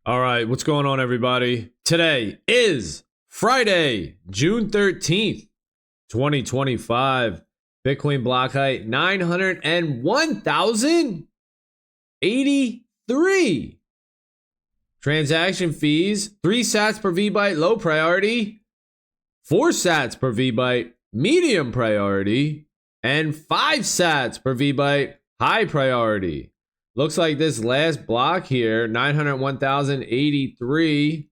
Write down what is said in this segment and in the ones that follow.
All right, what's going on, everybody? Today is Friday, June 13th, 2025. Bitcoin block height 901,083. Transaction fees 3 sats per VByte, low priority, 4 sats per VByte, medium priority, and 5 sats per VByte, high priority. Looks like this last block here, 901,083.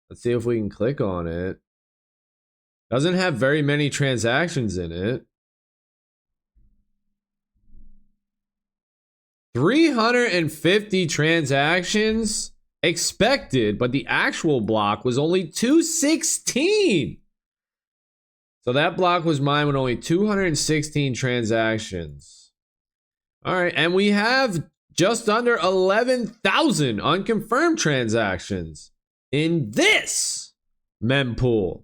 Let's see if we can click on it. Doesn't have very many transactions in it. 350 transactions expected, but the actual block was only 216. So that block was mined with only 216 transactions. All right, and we have just under 11,000 unconfirmed transactions in this mempool.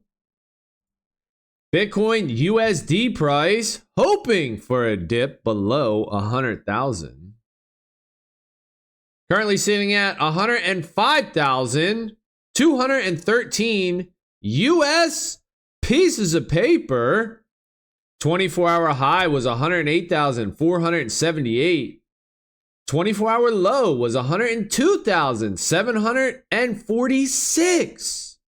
Bitcoin USD price hoping for a dip below 100,000. Currently sitting at 105,213 US pieces of paper. 24-hour high was 108,478. 24-hour low was 102,746.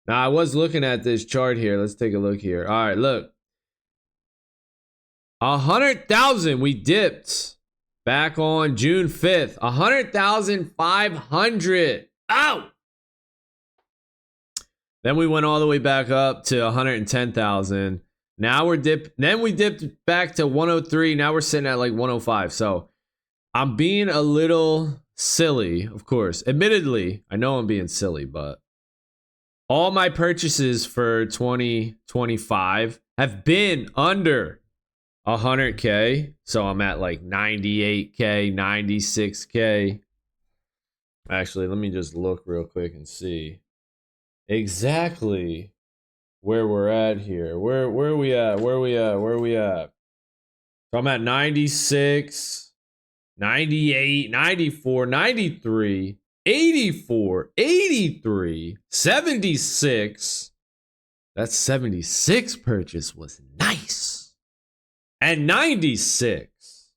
Now, I was looking at this chart here. Let's take a look here. All right, look. 100,000 we dipped back on June 5th. 100,500. Ow! Then we went all the way back up to 110,000. Now we dipped back to 103. Now we're sitting at like 105. So I'm being a little silly, of course. Admittedly, I know I'm being silly, but all my purchases for 2025 have been under 100K. So I'm at like 98K, 96K. Actually, let me just look real quick and see exactly where we're at here. Where are we at? So I'm at 96. 98, 94, 93, 84, 83, 76. That 76 purchase was nice. And 96.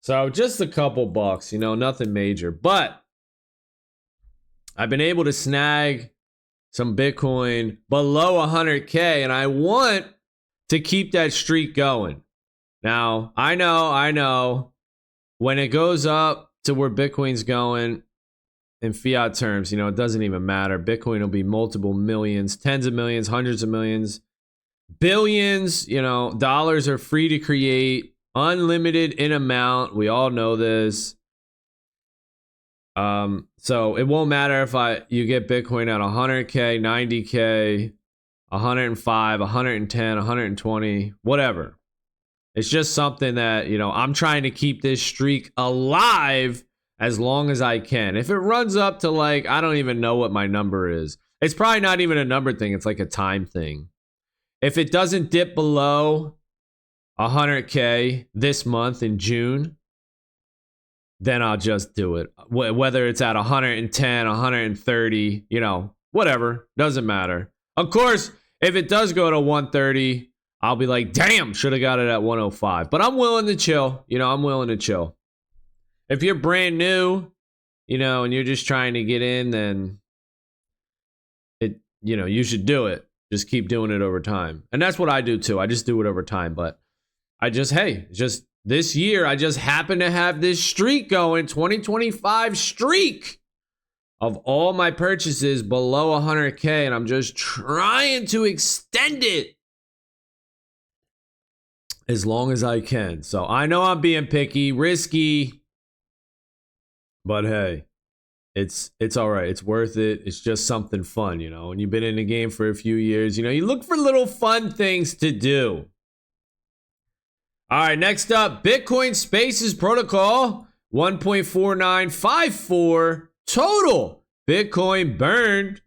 So just a couple bucks, nothing major. But I've been able to snag some Bitcoin below 100K, and I want to keep that streak going. Now, I know. When it goes up to where Bitcoin's going in fiat terms, it doesn't even matter. Bitcoin will be multiple millions, tens of millions, hundreds of millions, billions. Dollars are free to create, unlimited in amount. We all know this. So it won't matter if you get Bitcoin at 100K, 90K, 105, 110, 120, whatever. It's just something that, I'm trying to keep this streak alive as long as I can. If it runs up to like, I don't even know what my number is. It's probably not even a number thing. It's like a time thing. If it doesn't dip below 100K this month in June, then I'll just do it. Whether it's at 110, 130, whatever. Doesn't matter. Of course, if it does go to 130, I'll be like, damn, should have got it at 105. But I'm willing to chill. I'm willing to chill. If you're brand new, and you're just trying to get in, then you should do it. Just keep doing it over time. And that's what I do too. I just do it over time. But just this year, I just happen to have this streak going, 2025 streak of all my purchases below 100K. And I'm just trying to extend it as long as I can. So I know I'm being picky, risky, but hey, it's all right. It's worth it. It's just something fun, and you've been in the game for a few years, you look for little fun things to do. All right, next up, Bitcoin Spaces Protocol 1.4954 total Bitcoin burned,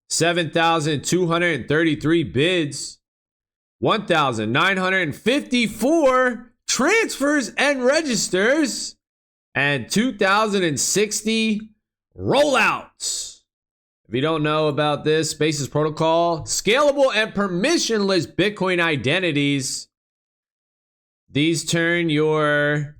7,233 bids. 1,954 transfers and registers. and 2060 rollouts. If you don't know about this, Spaces Protocol, scalable and permissionless Bitcoin identities. These turn your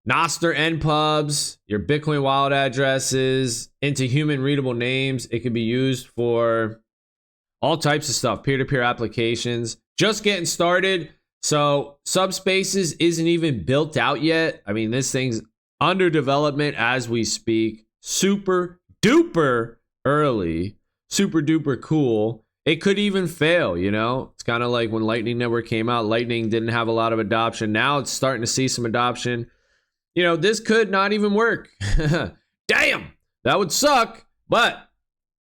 Nostr npubs, your Bitcoin wallet addresses into human readable names. It can be used for all types of stuff, peer-to-peer applications. Just getting started. So subspaces isn't even built out yet. I mean, this thing's under development as we speak. Super duper early, super duper cool. It could even fail, you know? It's kind of like when Lightning Network came out. Lightning didn't have a lot of adoption. Now it's starting to see some adoption. You know, this could not even work. Damn, that would suck, but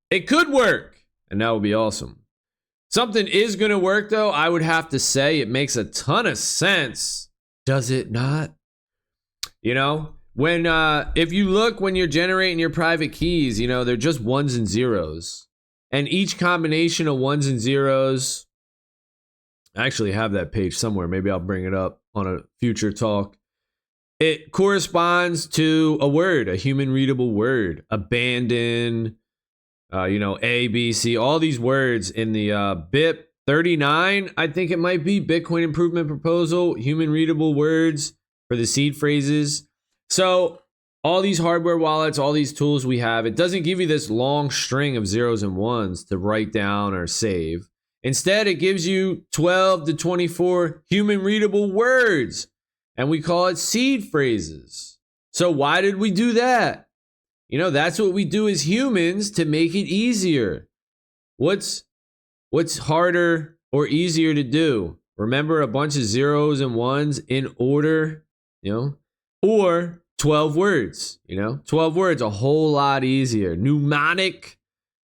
it could work, and that would be awesome. Something is going to work, though. I would have to say it makes a ton of sense. Does it not? You know, when if you look when you're generating your private keys, you know, they're just ones and zeros. And each combination of ones and zeros, I actually have that page somewhere. Maybe I'll bring it up on a future talk. It corresponds to a word, a human readable word. Abandon, you know, A, B, C, all these words in the BIP 39, I think it might be, Bitcoin Improvement Proposal, human readable words for the seed phrases. So all these hardware wallets, all these tools we have, it doesn't give you this long string of zeros and ones to write down or save. Instead, it gives you 12 to 24 human readable words, and we call it seed phrases. So why did we do that? You know, that's what we do as humans to make it easier. What's harder or easier to do? Remember a bunch of zeros and ones in order, you know, or 12 words, you know, 12 words, a whole lot easier. Mnemonic,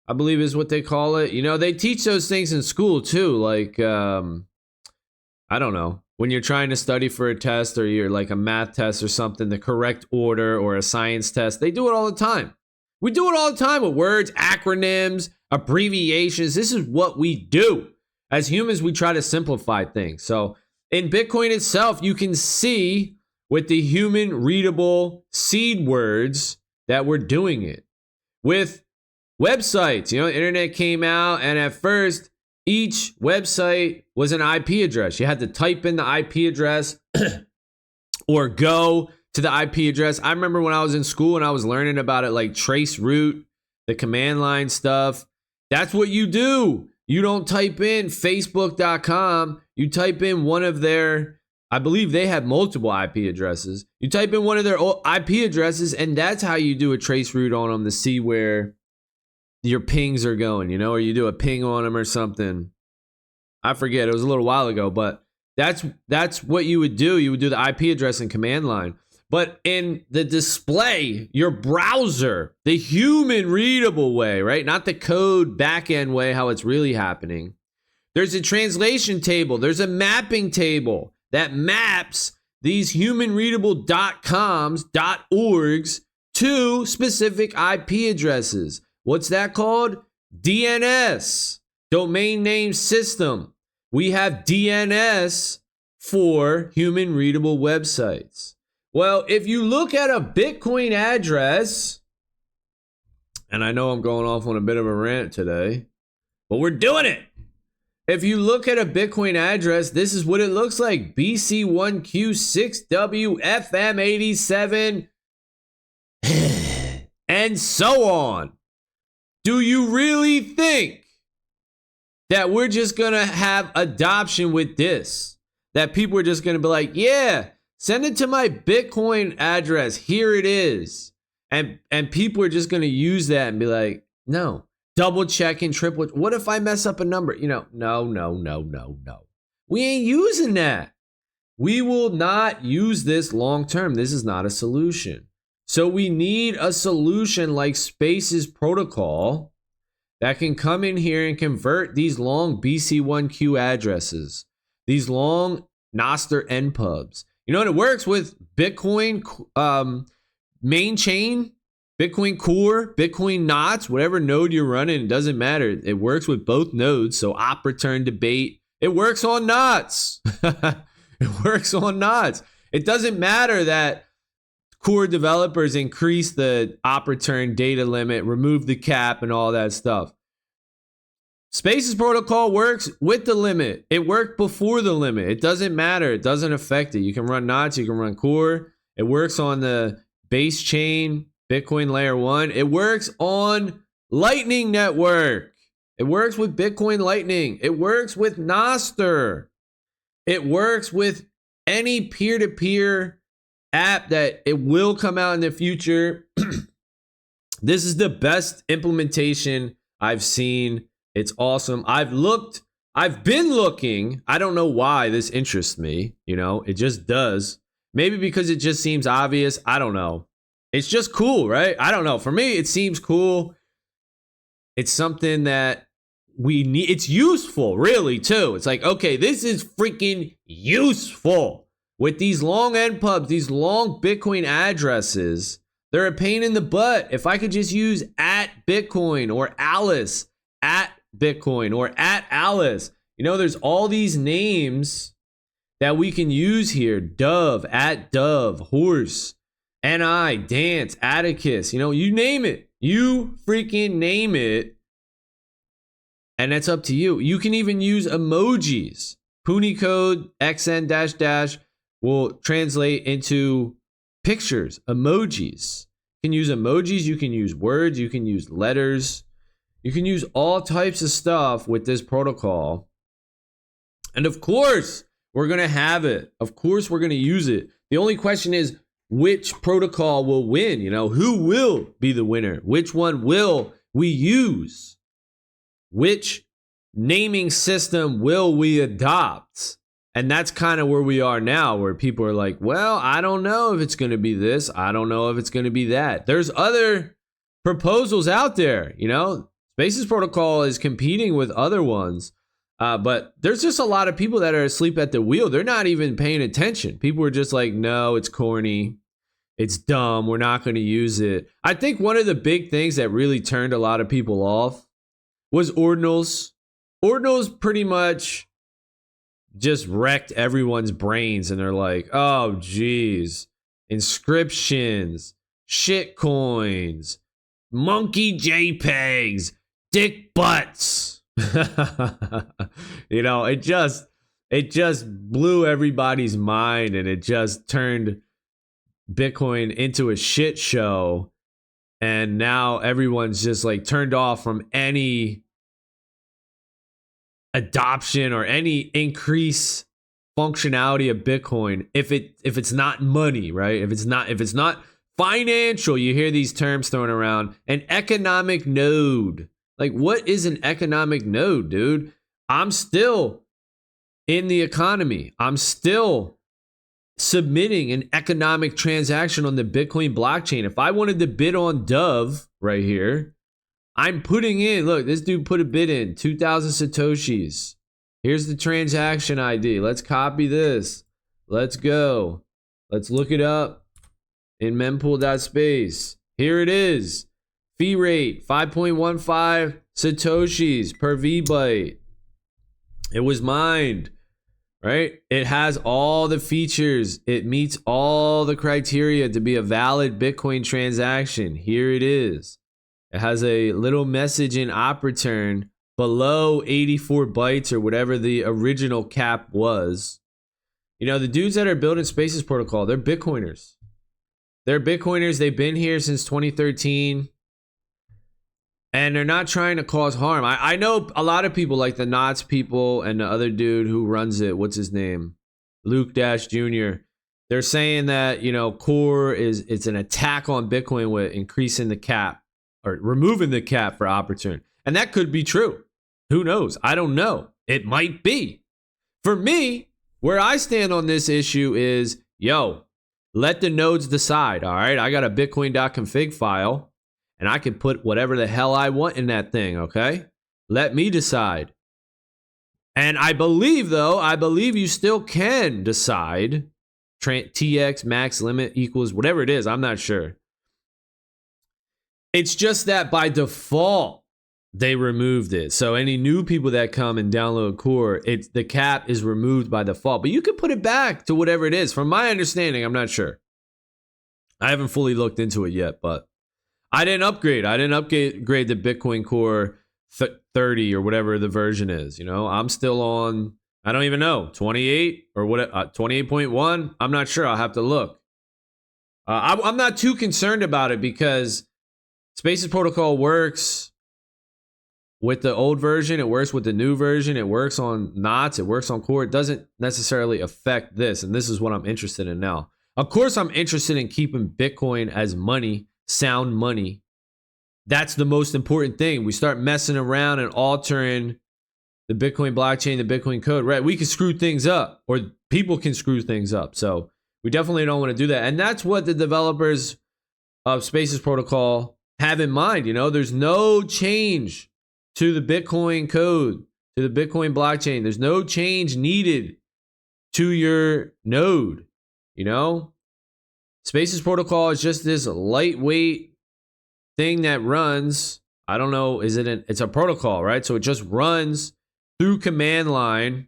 I believe is what they call it. You know, they teach those things in school too. Like, I don't know, when you're trying to study for a test or you're like a math test or something, the correct order, or a science test, they do it all the time. We do it all the time with words, acronyms, abbreviations. This is what we do. As humans, we try to simplify things. So in Bitcoin itself, you can see with the human readable seed words that we're doing it. With websites, you know, the internet came out, and at first, each website was an IP address. You had to type in the IP address or go to the IP address. I remember when I was in school and I was learning about it, like trace route, the command line stuff. That's what you do. You don't type in facebook.com. You type in one of their, I believe they have multiple IP addresses. You type in one of their IP addresses, and that's how you do a trace route on them to see where your pings are going, you know, or you do a ping on them or something. I forget, it was a little while ago, but that's what you would do. You would do the IP address and command line. But in the display, your browser, the human readable way, right? Not the code backend way, how it's really happening. There's a translation table. There's a mapping table that maps these human readable .coms, .orgs to specific IP addresses. What's that called? DNS, domain name system. We have DNS for human readable websites. Well, if you look at a Bitcoin address, and I know I'm going off on a bit of a rant today, but we're doing it. If you look at a Bitcoin address, this is what it looks like. BC1Q6WFM87 and so on. Do you really think that we're just going to have adoption with this? That people are just going to be like, yeah, send it to my Bitcoin address. Here it is. And people are just going to use that and be like, no, double checking, triple. What if I mess up a number? You know, no. We ain't using that. We will not use this long term. This is not a solution. So we need a solution like Spaces Protocol that can come in here and convert these long BC1Q addresses, these long Nostr npubs. You know, and it works with Bitcoin main chain, Bitcoin Core, Bitcoin knots, whatever node you're running, it doesn't matter. It works with both nodes. So op, return, debate, it works on knots. It works on knots. It doesn't matter that core developers increase the op-return data limit, remove the cap, and all that stuff. Spaces protocol works with the limit. It worked before the limit. It doesn't matter. It doesn't affect it. You can run knots. You can run core. It works on the base chain, Bitcoin layer 1. It works on Lightning Network. It works with Bitcoin Lightning. It works with Nostr. It works with any peer-to-peer app that it will come out in the future. This is the best implementation I've seen. It's awesome. I've been looking. I don't know why this interests me. You know, it just does. Maybe because it just seems obvious. I don't know. It's just cool, right? I don't know. For me, it seems cool. It's something that we need. It's useful, really, too. It's like, okay, this is freaking useful. With these long npubs, these long Bitcoin addresses, they're a pain in the butt. If I could just use @Bitcoin or Alice @Bitcoin or @Alice. You know, there's all these names that we can use here. Dove, @Dove, Horse, NI, Dance, Atticus. You know, you name it. You freaking name it. And that's up to you. You can even use emojis. Punicode XN will translate into pictures, emojis. You can use emojis. You can use words. You can use letters. You can use all types of stuff with this protocol. And of course, we're going to have it. Of course, we're going to use it. The only question is, which protocol will win? You know, who will be the winner? Which one will we use? Which naming system will we adopt? And that's kind of where we are now, where people are like, well, I don't know if it's going to be this. I don't know if it's going to be that. There's other proposals out there, you know. Spaces protocol is competing with other ones, but there's just a lot of people that are asleep at the wheel. They're not even paying attention. People are just like, no, it's corny. It's dumb. We're not going to use it. I think one of the big things that really turned a lot of people off was ordinals. Ordinals pretty much just wrecked everyone's brains, and they're like, oh, geez, inscriptions, shit coins, monkey JPEGs, dick butts. You know, it just blew everybody's mind, and it just turned Bitcoin into a shit show. And now everyone's just like turned off from any adoption or any increase functionality of Bitcoin if it's not money, right? If it's not financial. You hear these terms thrown around. An economic node. Like, what is an economic node, dude? I'm still in the economy. I'm still submitting an economic transaction on the Bitcoin blockchain. If I wanted to bid on Dove right here, I'm putting in, look, this dude put a bid in, 2,000 Satoshis. Here's the transaction ID. Let's copy this. Let's go. Let's look it up in mempool.space. Here it is. Fee rate, 5.15 Satoshis per VByte. It was mined, right? It has all the features. It meets all the criteria to be a valid Bitcoin transaction. Here it is. It has a little message in op return below 84 bytes or whatever the original cap was. You know, the dudes that are building Spaces protocol, they're Bitcoiners. They're Bitcoiners. They've been here since 2013. And they're not trying to cause harm. I know a lot of people, like the Knots people and the other dude who runs it. What's his name? Luke Dash Jr. They're saying that, you know, core it's an attack on Bitcoin with increasing the cap or removing the cap for op return. And that could be true. Who knows? I don't know. It might be. For me, where I stand on this issue is, yo, let the nodes decide. All right, I got a bitcoin.config file. And I can put whatever the hell I want in that thing, okay? Let me decide. And I believe you still can decide TX max limit equals whatever it is. I'm not sure. It's just that by default, they removed it. So any new people that come and download core, the cap is removed by default. But you can put it back to whatever it is. From my understanding, I'm not sure. I haven't fully looked into it yet, but I didn't upgrade. I didn't upgrade the Bitcoin Core 30 or whatever the version is. You know, I'm still on, I don't even know, 28 or what, 28.1. I'm not sure. I'll have to look. I'm not too concerned about it because Spaces Protocol works with the old version. It works with the new version. It works on knots. It works on core. It doesn't necessarily affect this. And this is what I'm interested in now. Of course, I'm interested in keeping Bitcoin as money, sound money. That's the most important thing. We start messing around and altering the Bitcoin blockchain, the Bitcoin code, right? We can screw things up, or people can screw things up. So we definitely don't want to do that. And that's what the developers of Spaces Protocol have in mind. You know, there's no change to the Bitcoin code, to the Bitcoin blockchain. There's no change needed to your node. You know, Spaces Protocol is just this lightweight thing that runs. I don't know, it's a protocol, right? So it just runs through command line,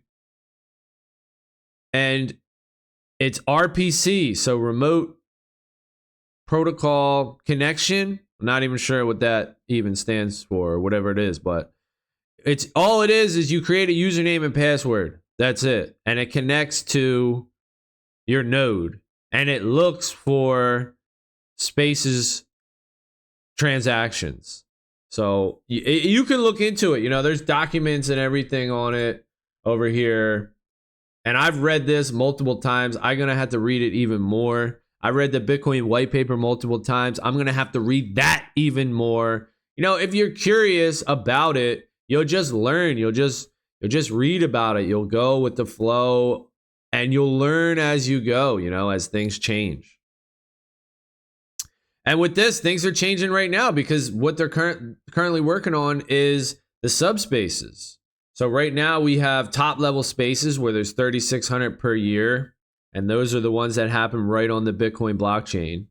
and it's RPC, so remote protocol connection. I'm not even sure what that even stands for or whatever it is, but it's all it is you create a username and password. That's it. And it connects to your node and it looks for Spaces transactions. So you can look into it. You know, there's documents and everything on it over here. And I've read this multiple times. I'm going to have to read it even more. I read the Bitcoin white paper multiple times. I'm going to have to read that even more. You know, if you're curious about it, you'll just learn. You'll just read about it. You'll go with the flow and you'll learn as you go, you know, as things change. And with this, things are changing right now because what they're currently working on is the subspaces. So right now we have top level spaces where there's 3,600 per year. And those are the ones that happen right on the Bitcoin blockchain.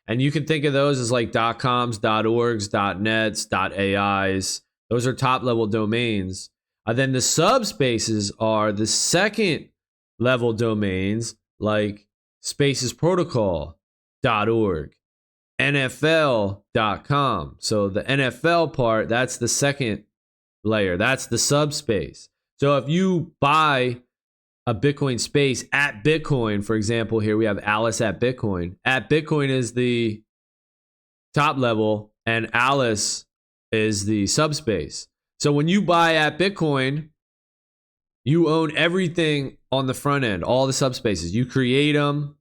And you can think of those as like .coms, .orgs, .nets, .ais. Those are top level domains. And then the subspaces are the second level domains like Spaces Protocol, .org, NFL.com. So the NFL part, that's the second layer. That's the subspace. So if you buy a Bitcoin space at Bitcoin, for example, here we have Alice at Bitcoin. At Bitcoin is the top level and Alice is the subspace. So when you buy at Bitcoin, you own everything on the front end, all the subspaces. You create them,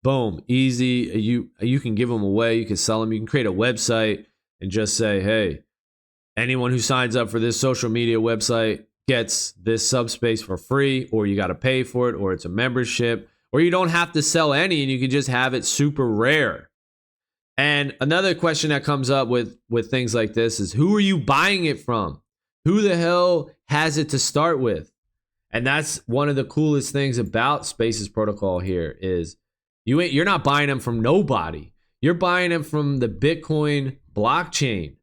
boom, easy. You can give them away, you can sell them, you can create a website and just say, hey, anyone who signs up for this social media website gets this subspace for free, or you got to pay for it, or it's a membership, or you don't have to sell any and you can just have it super rare. And another question that comes up with things like this is, who are you buying it from? Who the hell has it to start with? And that's one of the coolest things about Spaces Protocol here is you're not buying them from nobody. You're buying them from the Bitcoin blockchain.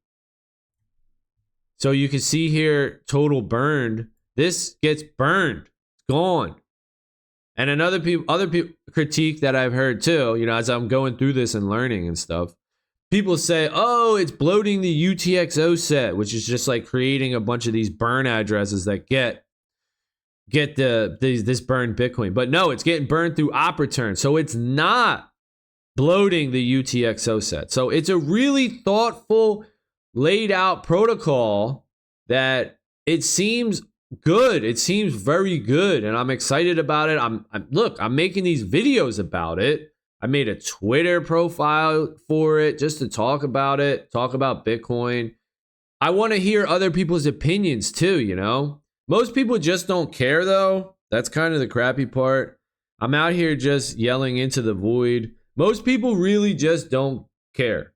So you can see here, total burned. This gets burned. It's gone. And other people critique that I've heard too, you know, as I'm going through this and learning and stuff, people say, oh, it's bloating the UTXO set, which is just like creating a bunch of these burn addresses that get this burned Bitcoin. But no, it's getting burned through op return. So it's not bloating the UTXO set. So it's a really thoughtful, laid out protocol that it seems good. It seems very good, and I'm excited about it. I'm making these videos about it. I made a Twitter profile for it just to talk about it, talk about Bitcoin. I want to hear other people's opinions too, you know? Most people just don't care though. That's kind of the crappy part. I'm out here just yelling into the void. Most people really just don't care.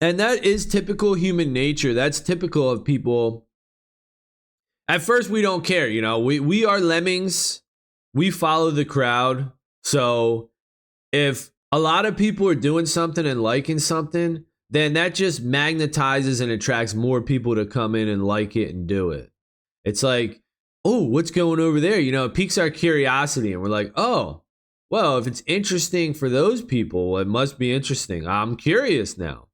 And that is typical human nature. That's typical of people. At first, we don't care. You know, we are lemmings. We follow the crowd. So if a lot of people are doing something and liking something, then that just magnetizes and attracts more people to come in and like it and do it. It's like, oh, what's going over there? You know, it piques our curiosity and we're like, oh, well, if it's interesting for those people, it must be interesting. I'm curious now.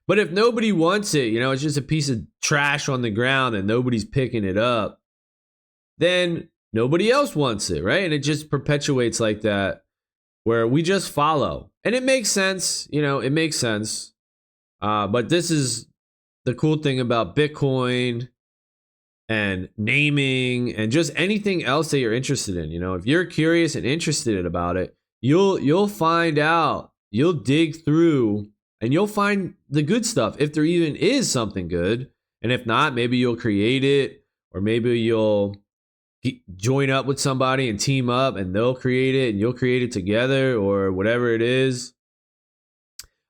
But if nobody wants it, it's just a piece of trash on the ground and nobody's picking it up, then nobody else wants it, right? And it just perpetuates like that, where we just follow. And it makes sense, it makes sense. But this is the cool thing about Bitcoin and naming and just anything else that you're interested in. If you're curious and interested about it, you'll find out, you'll dig through, and you'll find the good stuff if there even is something good. And if not, maybe you'll create it, or maybe you'll join up with somebody and team up and they'll create it and you'll create it together, or whatever it is.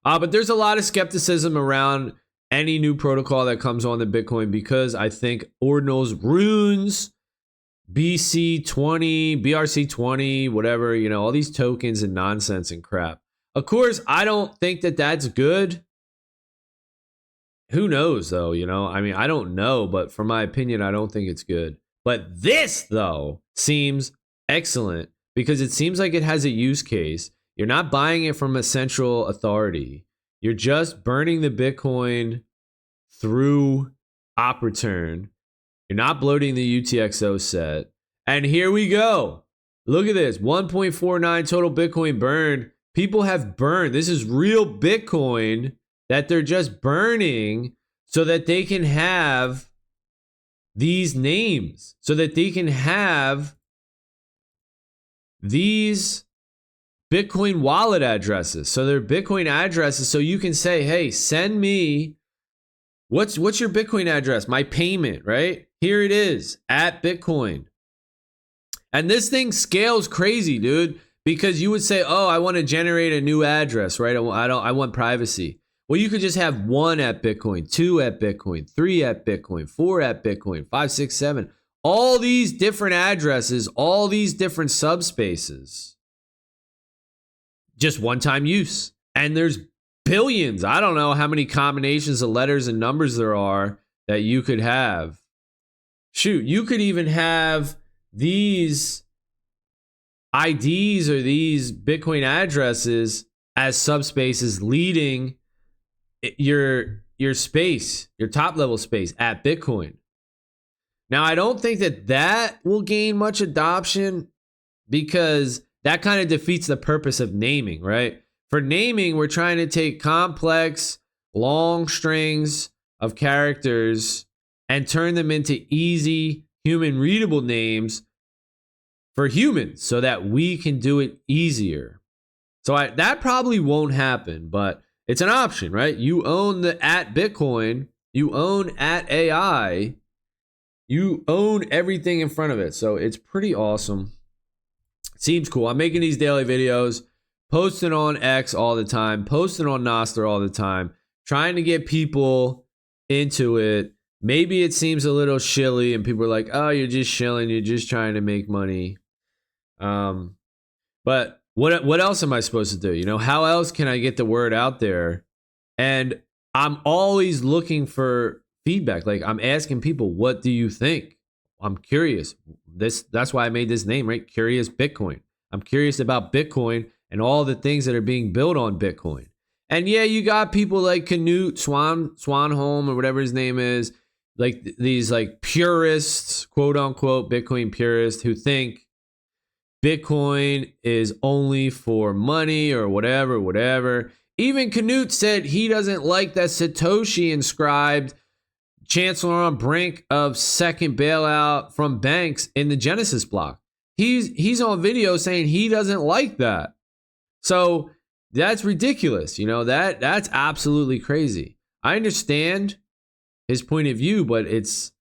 But there's a lot of skepticism around any new protocol that comes on the Bitcoin, because I think ordinals, runes, BC20, BRC20, whatever, all these tokens and nonsense and crap. Of course, I don't think that that's good. Who knows, though, I don't know, but from my opinion, I don't think it's good. But this, though, seems excellent, because it seems like it has a use case. You're not buying it from a central authority. You're just burning the Bitcoin through op return. You're not bloating the UTXO set. And here we go. Look at this. 1.49 total Bitcoin burned. People have burned. This is real Bitcoin that they're just burning so that they can have these names, so that they can have these Bitcoin wallet addresses. So they're Bitcoin addresses, so you can say, hey, send me, what's your Bitcoin address? My payment, right? Here it is, at Bitcoin. And this thing scales crazy, dude, because you would say, oh, I want to generate a new address, right? I want privacy. Well, you could just have 1 at Bitcoin, 2 at Bitcoin, 3 at Bitcoin, 4 at Bitcoin, 5, 6, 7. All these different addresses, all these different subspaces. Just one-time use. And there's billions. I don't know how many combinations of letters and numbers there are that you could have. Shoot, you could even have these IDs or these Bitcoin addresses as subspaces leading your space, your top level space at Bitcoin. Now, I don't think that will gain much adoption, because that kind of defeats the purpose of naming, right? For naming, we're trying to take complex, long strings of characters and turn them into easy, human readable names for humans so that we can do it easier. So that probably won't happen, but it's an option, right? You own the at Bitcoin, you own at AI, you own everything in front of it. So it's pretty awesome. Seems cool. I'm making these daily videos, posting on X all the time, posting on Nostr all the time, trying to get people into it. Maybe it seems a little shilly and people are like, oh, you're just shilling, you're just trying to make money. But what else am I supposed to do? How else can I get the word out there? And I'm always looking for feedback. Like, I'm asking people, what do you think? I'm curious. That's why I made this name, right? Curious Bitcoin. I'm curious about Bitcoin and all the things that are being built on Bitcoin. And yeah, you got people like Canute Swanholm or whatever his name is, like these like purists, quote unquote, Bitcoin purists who think Bitcoin is only for money or whatever. Even Canute said he doesn't like that Satoshi inscribed Chancellor on brink of second bailout from banks in the Genesis block. He's on video saying he doesn't like that. So that's ridiculous. That's absolutely crazy. I understand his point of view, but it's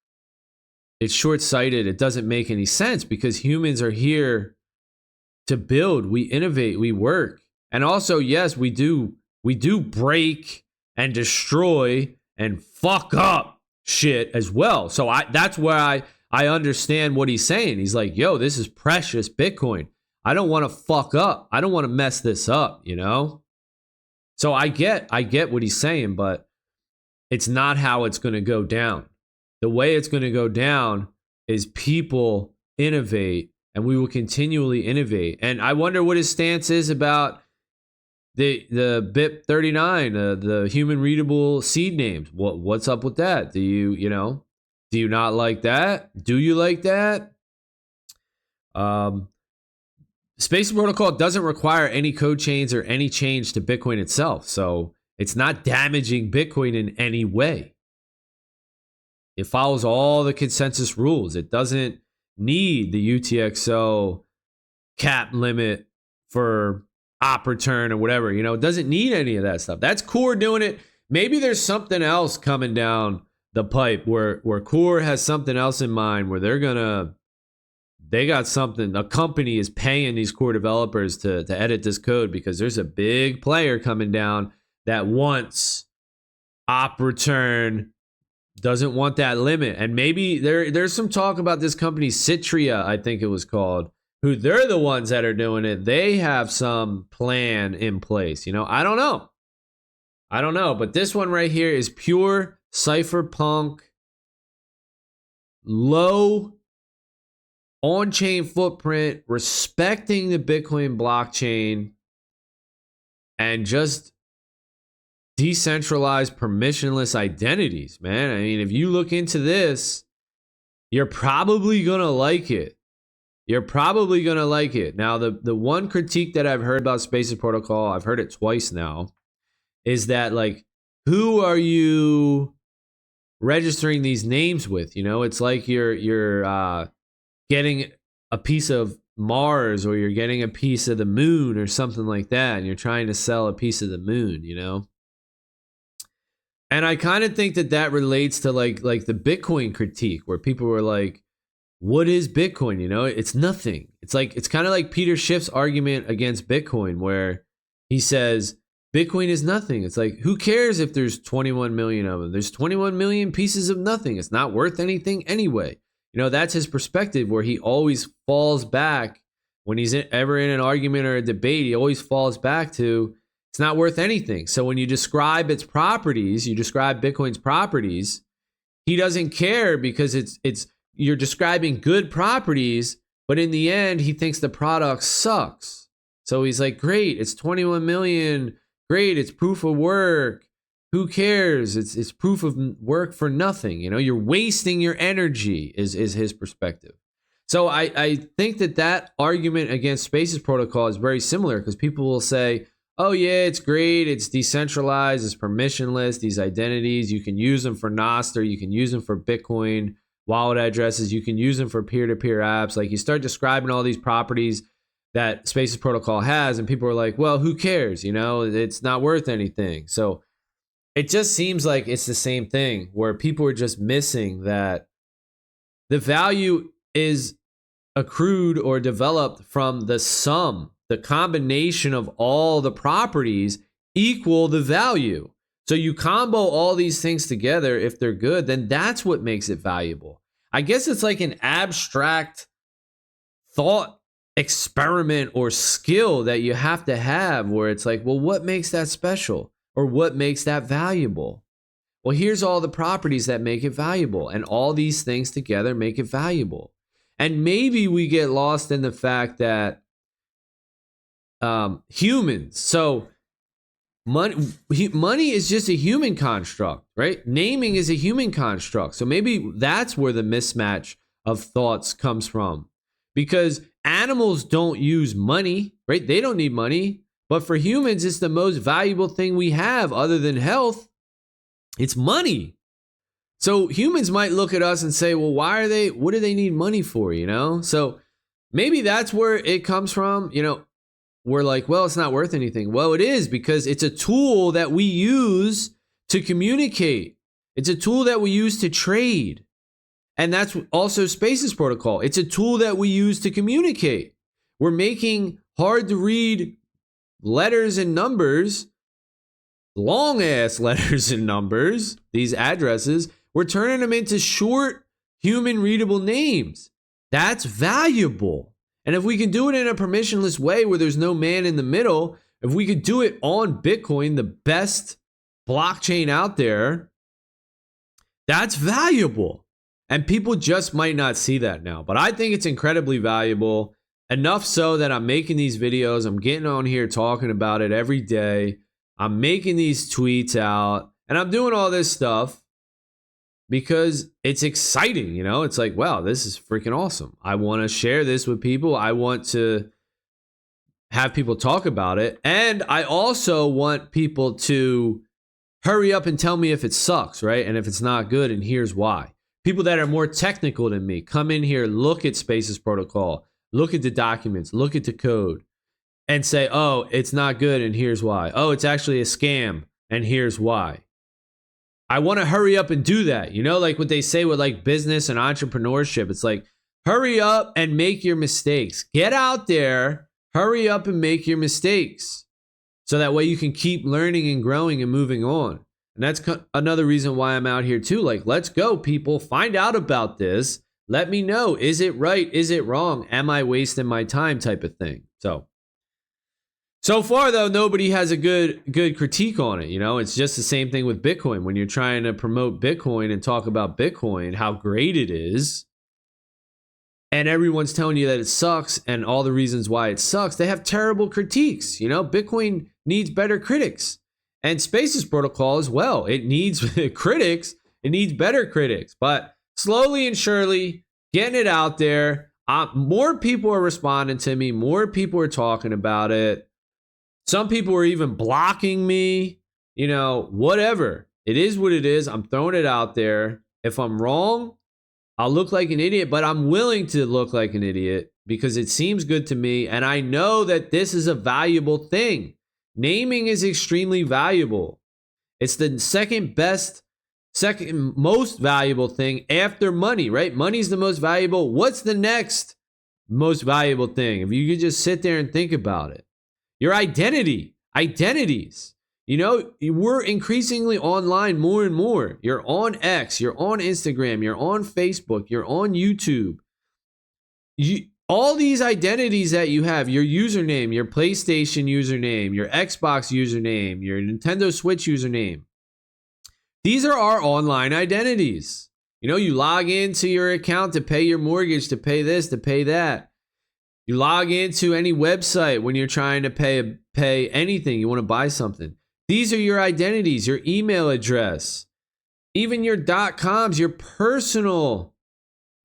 short-sighted. It doesn't make any sense, because humans are here to build, we innovate, we work. And also, yes, we do break and destroy and fuck up shit as well. So that's where I understand what he's saying. He's like, yo, this is precious Bitcoin. I don't want to fuck up. I don't want to mess this up, So I get what he's saying, but it's not how it's going to go down. The way it's going to go down is people innovate and we will continually innovate. And I wonder what his stance is about the BIP39, the human readable seed names. What's up with that? Do you not like that? Do you like that? Spaces Protocol doesn't require any code chains or any change to Bitcoin itself, so it's not damaging Bitcoin in any way. It follows all the consensus rules. It doesn't need the UTXO cap limit for op return or whatever. It doesn't need any of that stuff. That's Core doing it. Maybe there's something else coming down the pipe where Core has something else in mind, where they got something. A company is paying these Core developers to edit this code because there's a big player coming down that wants op return, doesn't want that limit. And maybe there's some talk about this company, Citria, I think it was called, who they're the ones that are doing it. They have some plan in place. I don't know. But this one right here is pure cypherpunk, low on-chain footprint, respecting the Bitcoin blockchain, and just decentralized permissionless identities, man. I mean, if you look into this, you're probably going to like it. Now, the one critique that I've heard about Spaces Protocol, I've heard it twice now, is that, like, who are you registering these names with? It's like you're getting a piece of Mars, or you're getting a piece of the moon or something like that, and you're trying to sell a piece of the moon, And I kind of think that relates to like the Bitcoin critique, where people were like, what is Bitcoin? It's nothing. It's kind of like Peter Schiff's argument against Bitcoin, where he says Bitcoin is nothing. It's like, who cares if there's 21 million of them? There's 21 million pieces of nothing. It's not worth anything anyway. That's his perspective, where he always falls back when he's ever in an argument or a debate. He always falls back to, it's not worth anything. So when you describe its properties, you describe Bitcoin's properties, he doesn't care, because you're describing good properties, but in the end, he thinks the product sucks. So he's like, great, it's 21 million. Great, it's proof of work. Who cares? It's proof of work for nothing. You're wasting your energy is his perspective. So I think that argument against Spaces Protocol is very similar, because people will say, oh yeah, it's great, it's decentralized, it's permissionless, these identities, you can use them for Nostr, you can use them for Bitcoin wallet addresses, you can use them for peer-to-peer apps. Like, you start describing all these properties that Spaces Protocol has, and people are like, well, who cares? It's not worth anything. So it just seems like it's the same thing, where people are just missing that the value is accrued or developed from the sum, the combination of all the properties equal the value. So you combo all these things together. If they're good, then that's what makes it valuable. I guess it's like an abstract thought experiment or skill that you have to have, where it's like, well, what makes that special? Or what makes that valuable? Well, here's all the properties that make it valuable, and all these things together make it valuable. And maybe we get lost in the fact that humans, so money is just a human construct, right? Naming is a human construct. So maybe that's where the mismatch of thoughts comes from, because animals don't use money, right? They don't need money. But for humans, it's the most valuable thing we have other than health. It's money. So humans might look at us and say, well, what do they need money for? So maybe that's where it comes from. We're like, well, it's not worth anything. Well, it is, because it's a tool that we use to communicate. It's a tool that we use to trade. And that's also Spaces Protocol. It's a tool that we use to communicate. We're making hard to read letters and numbers, long ass letters and numbers, these addresses, we're turning them into short human readable names. That's valuable. And if we can do it in a permissionless way, where there's no man in the middle, if we could do it on Bitcoin, the best blockchain out there, that's valuable. And people just might not see that now. But I think it's incredibly valuable. Enough so that I'm making these videos. I'm getting on here talking about it every day. I'm making these tweets out. And I'm doing all this stuff because it's exciting, you know? It's like, wow, this is freaking awesome. I want to share this with people. I want to have people talk about it. And I also want people to hurry up and tell me if it sucks, right? And if it's not good, and here's why. People that are more technical than me, come in here, look at Spaces Protocol, look at the documents, look at the code, and say, oh, it's not good, and here's why. Oh, it's actually a scam, and here's why. I want to hurry up and do that. You know, like what they say with like business and entrepreneurship. It's like, hurry up and make your mistakes. Get out there, hurry up and make your mistakes. So that way you can keep learning and growing and moving on. And that's another reason why I'm out here too. Like, let's go, people. Find out about this. Let me know. Is it right? Is it wrong? Am I wasting my time type of thing? So far, though, nobody has a good critique on it. You know, it's just the same thing with Bitcoin. When you're trying to promote Bitcoin and talk about Bitcoin, how great it is, and everyone's telling you that it sucks and all the reasons why it sucks, they have terrible critiques. You know, Bitcoin needs better critics. And Spaces Protocol as well. It needs critics. It needs better critics. But slowly and surely, getting it out there. More people are responding to me. More people are talking about it. Some people are even blocking me. You know, whatever. It is what it is. I'm throwing it out there. If I'm wrong, I'll look like an idiot, but I'm willing to look like an idiot because it seems good to me. And I know that this is a valuable thing. Naming is extremely valuable. It's the second most valuable thing after money, right? Money's the most valuable. What's the next most valuable thing? If you could just sit there and think about it. Your identity, identities. You know, we're increasingly online more and more. You're on X, you're on Instagram, you're on Facebook, you're on YouTube. All these identities that you have, your username, your PlayStation username, your Xbox username, your Nintendo Switch username, these are our online identities. You know, you log into your account to pay your mortgage, to pay this, to pay that. You log into any website when you're trying to pay anything, you want to buy something. These are your identities, your email address, even your .coms, your personal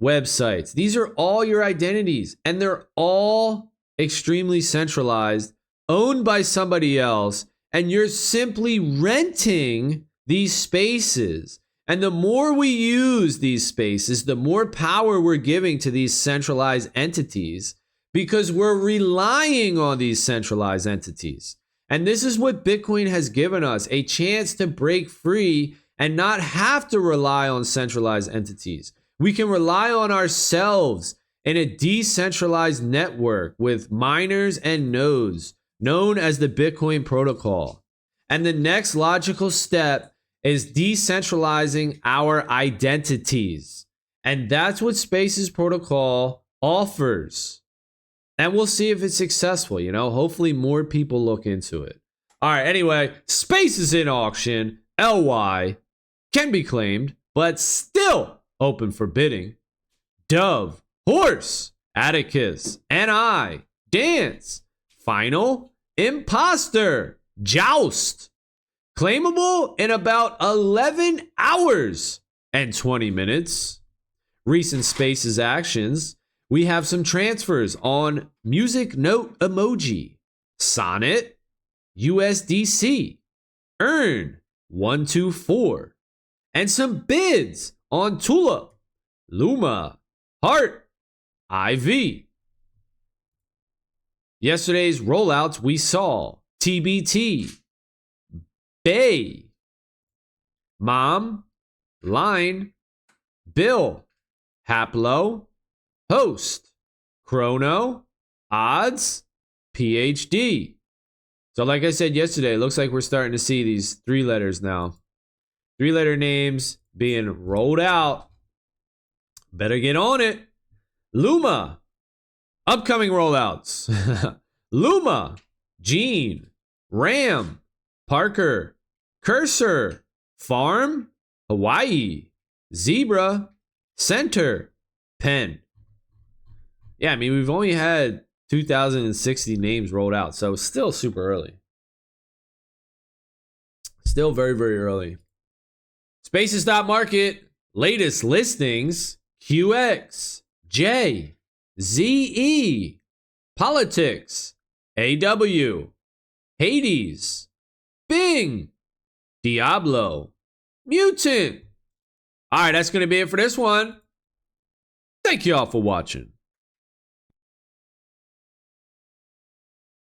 websites. These are all your identities, and they're all extremely centralized, owned by somebody else, and you're simply renting these spaces. And the more we use these spaces, the more power we're giving to these centralized entities because we're relying on these centralized entities. And this is what Bitcoin has given us, a chance to break free and not have to rely on centralized entities. We can rely on ourselves in a decentralized network with miners and nodes known as the Bitcoin protocol. And the next logical step is decentralizing our identities. And that's what Spaces Protocol offers. And we'll see if it's successful, you know. Hopefully more people look into it. All right, anyway, Spaces in auction, LY, can be claimed, but still open for bidding. Dove, Horse, Atticus, NI, Dance, Final, Imposter, Joust. Claimable in about 11 hours and 20 minutes. Recent Spaces actions. We have some transfers on Music Note Emoji, Sonnet, USDC, Earn 124, and some bids on Tulip, Luma, Heart, IV. Yesterday's rollouts we saw TBT, Bay, Mom, Line, Bill, Haplo, Host, Chrono, Odds, PhD. So like I said yesterday, it looks like we're starting to see these 3 letters now. 3-letter names being rolled out. Better get on it. Luma, upcoming rollouts. Luma, Gene, Ram, Parker, Cursor, Farm, Hawaii, Zebra, Center. Pen. Yeah, I mean, we've only had 2,060 names rolled out, so still super early. Still very, very early. Spaces.market. Latest listings. QX. J. ZE. Politics. AW. Hades. Bing. Diablo. Mutant. All right, that's going to be it for this one. Thank you all for watching.